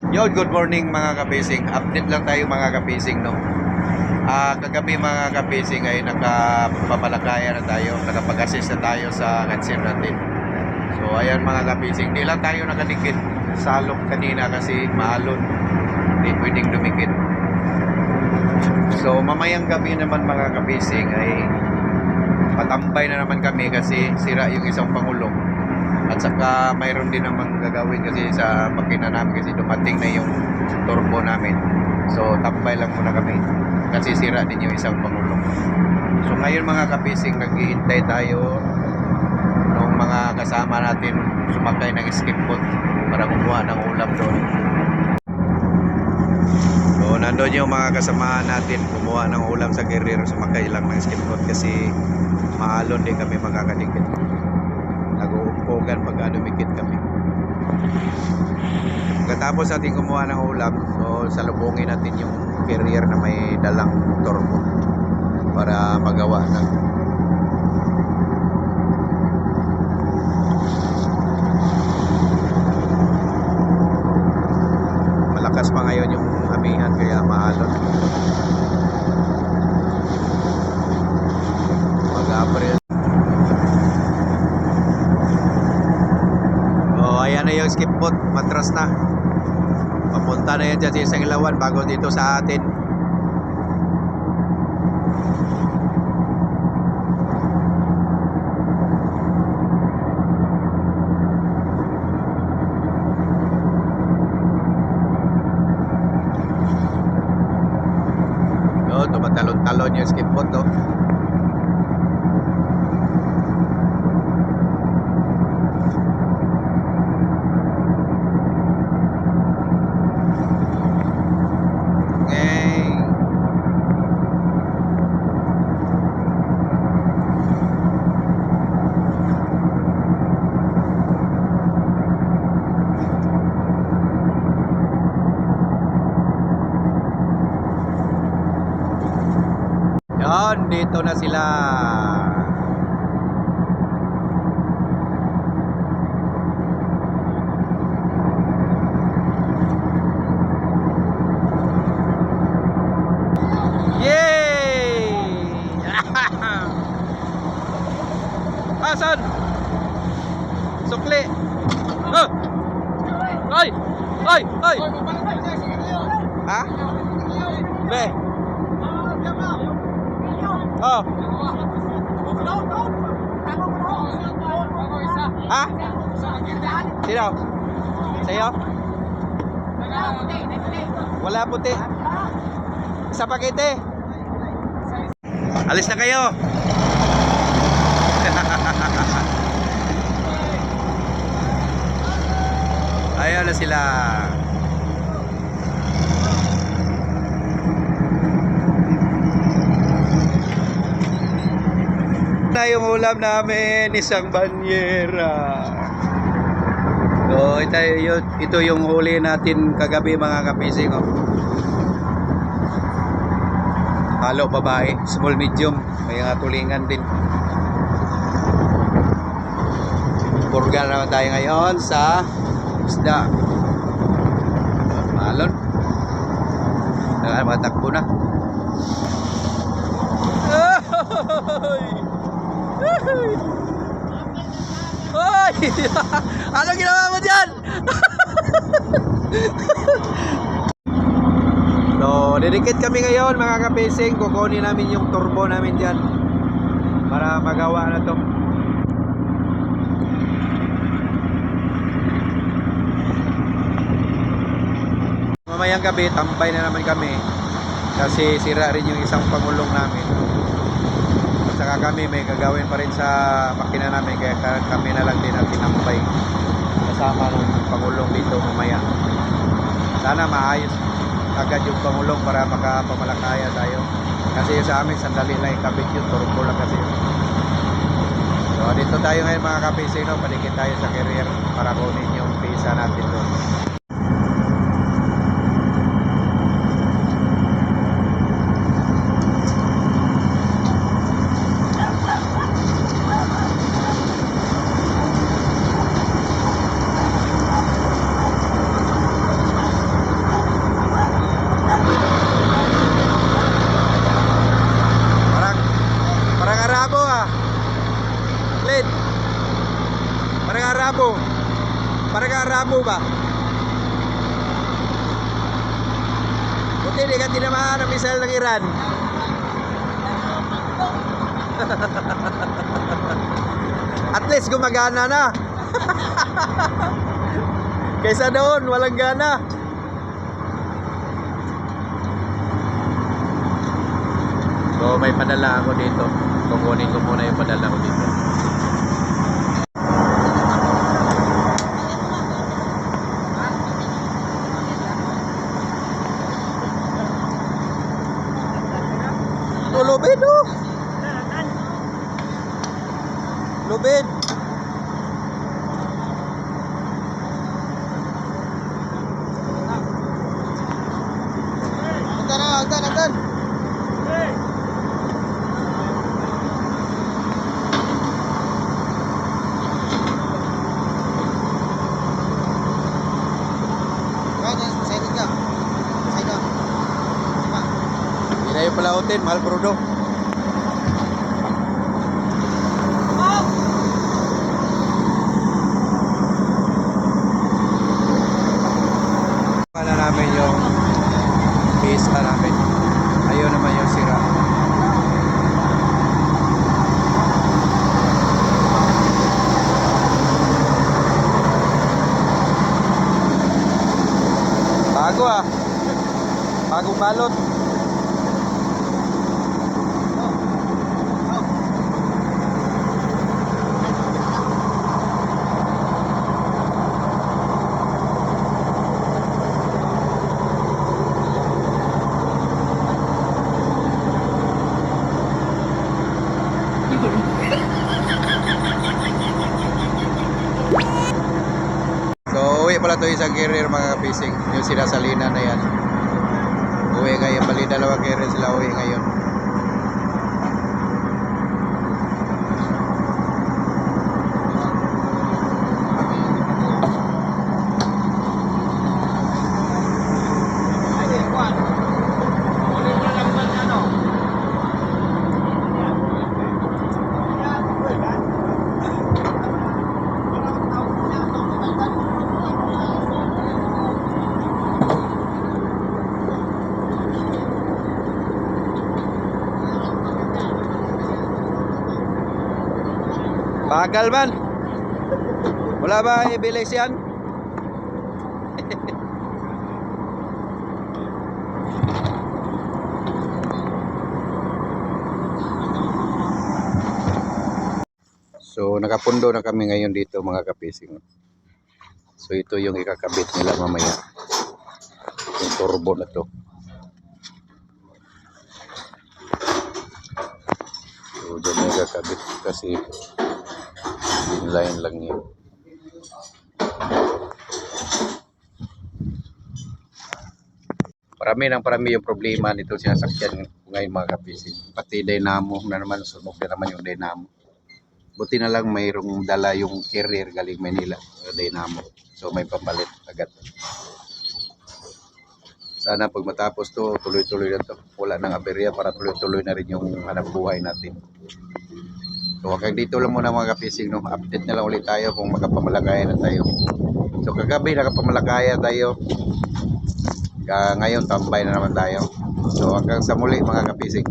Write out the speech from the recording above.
Yo, good morning mga kapising. Update lang tayo mga kapising, no. Kagabi mga kapising ay nakapapalakaya na tayo, nakapag-assist na tayo sa cancer natin. So ayan mga kapising, di lang tayo nakadikit sa alok kanina kasi maalon. Hindi pwedeng dumikit. So mamayang gabi naman mga kapising ay patambay na naman kami kasi sira yung isang pangulong. At saka mayroon din namang gagawin kasi sa makina namin kasi dumating na yung turbo namin. So tambay lang muna kami kasi sira din yung isang pangulong. So ngayon mga kapising, naghihintay tayo ng mga kasama natin sumakay ng skip boat para kumuha ng ulam doon. So nandun yung mga kasamahan natin kumuha ng ulam sa carrier, sumakay lang ng skip boat kasi maalon din kami makakadikit. Nag-uumpogan pag dumikit kami. Pagkatapos natin kumuha ng ulam, so salubungin natin yung carrier na may dalang turbo para magawa ng malakas pa ngayon yung amihan kaya maalon. Mag-April. Ayan na yung skip boat, matras na. Papunta na yan dyan sa isang ilawan bago dito sa atin. Yun, tumatalon-talon yung skip boat, no? Yon, dito na sila. Yay! Asan? Sukli. Oh! Ay! Ay! Ay! Ha? Be. Oh. Ha? Sino? Sa'yo? Wala puti. Isa pakete. Alis na kayo. Ayaw na sila. Na yung ulam namin, isang banyera. So ito yung huli natin kagabi mga kapising, oh. Halo babae, small medium, may mga tulingan din. Burger naman tayo ngayon sa isda. Malon. Matakbo na. Hoy! Ano ginawa mo dyan? So, didikit kami ngayon mga kapising. Kukunin namin yung turbo namin dyan para magawa na to. Mamayang gabi, tambay na naman kami kasi sira rin yung isang pangulong namin. Saka kami may gagawin pa rin sa makina namin kaya kami na lang din ang tinambay kasama ng pangulong dito mamaya. Sana maayos agad yung pangulong para makapamalakaya tayo kasi sa amin sandali lang ikabit yung turbo lang kasi. So dito tayo ngayon mga kapising, no? Palikit tayo sa carrier para kunin yung pisa natin doon. amo ba? Buti di ka tinamaan ng missile ng Iran. At least gumagana na. Kaysa doon, walang gana. So may padala ako dito. Kukunin ko muna yung padala ko dito. Lubid oh. Lubid. Antan. Hindi na yung palautin, mahal produk. Para namin yung pista namin. Ayun naman yung sira. Bago ah. Bagong balot. So uwi pala to isang carrier mga kapising. Yung sinasalina na yan. Uwi ngayon, bali dalawang carrier sila uwi ngayon. Bagal man. Wala ba ibilis yan? So nakapundo na kami ngayon dito mga kapising. So ito yung ikakabit nila mamaya. Yung turbo na to. So dyan yung ikakabit kasi inline lang yun. Parami yung problema nito sinasakyan ngayon mga kapising. Pati dynamo na naman, sunog na naman yung dynamo. Buti na lang mayroong dala yung carrier galing Manila, dynamo. So may papalit agad. Sana pag matapos to, tuloy-tuloy na to. Wala nang aberya para tuloy-tuloy na rin yung hanap buhay natin. So hanggang dito lang muna mga kapising, no? Update na lang ulit tayo kung makapamalagaya na tayo. So kagabi nakapamalagaya tayo. Ngayon tambay na naman tayo. So hanggang sa muli mga kapising.